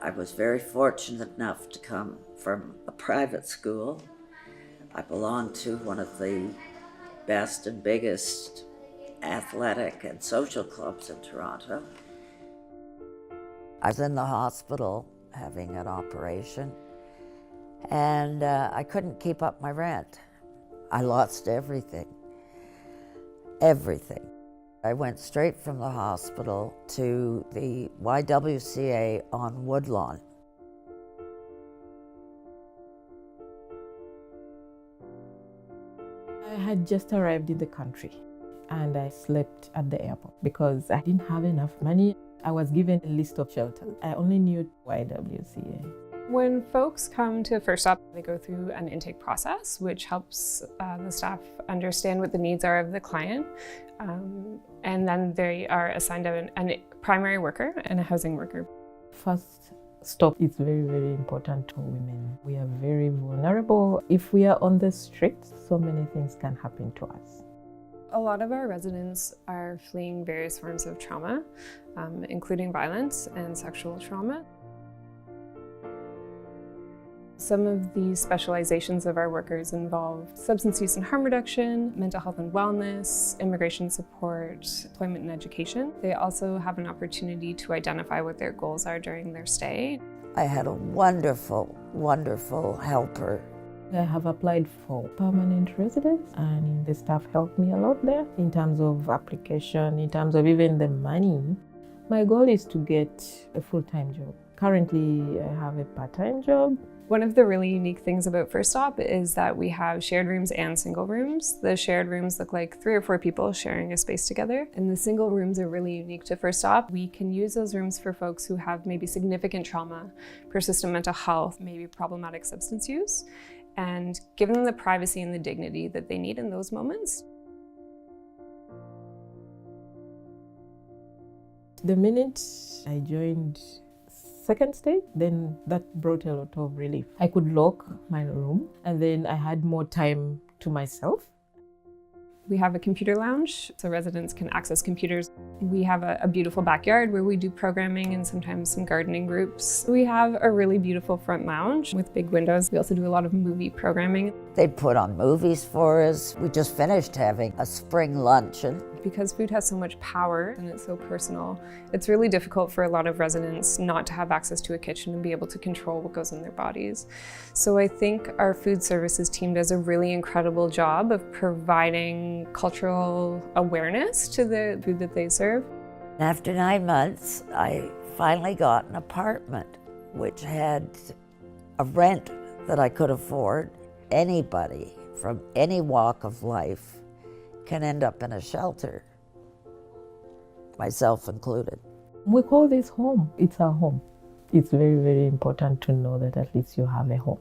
I was very fortunate enough to come from a private school. I belonged to one of the best and biggest athletic and social clubs in Toronto. I was in the hospital having an operation, and I couldn't keep up my rent. I lost everything. Everything. I went straight from the hospital to the YWCA on Woodlawn. I had just arrived in the country and I slept at the airport because I didn't have enough money. I was given a list of shelters. I only knew YWCA. When folks come to First Stop, they go through an intake process, which helps the staff understand what the needs are of the client. And then they are assigned a primary worker and a housing worker. First Stop is very, very important to women. We are very vulnerable. If we are on the streets, so many things can happen to us. A lot of our residents are fleeing various forms of trauma, including violence and sexual trauma. Some of the specializations of our workers involve substance use and harm reduction, mental health and wellness, immigration support, employment and education. They also have an opportunity to identify what their goals are during their stay. I had a wonderful, wonderful helper. I have applied for permanent residence and the staff helped me a lot there in terms of application, in terms of even the money. My goal is to get a full-time job. Currently, I have a part-time job. One of the really unique things about First Stop is that we have shared rooms and single rooms. The shared rooms look like 3 or 4 people sharing a space together, and the single rooms are really unique to First Stop. We can use those rooms for folks who have maybe significant trauma, persistent mental health, maybe problematic substance use, and give them the privacy and the dignity that they need in those moments. The minute I joined second stage, then that brought a lot of relief. I could lock my room and then I had more time to myself. We have a computer lounge, so residents can access computers. We have a beautiful backyard where we do programming and sometimes some gardening groups. We have a really beautiful front lounge with big windows. We also do a lot of movie programming. They put on movies for us. We just finished having a spring luncheon. Because food has so much power and it's so personal, it's really difficult for a lot of residents not to have access to a kitchen and be able to control what goes in their bodies. So I think our food services team does a really incredible job of providing cultural awareness to the food that they serve. After 9 months, I finally got an apartment which had a rent that I could afford. Anybody from any walk of life can end up in a shelter, myself included. We call this home. It's our home. It's very, very important to know that at least you have a home.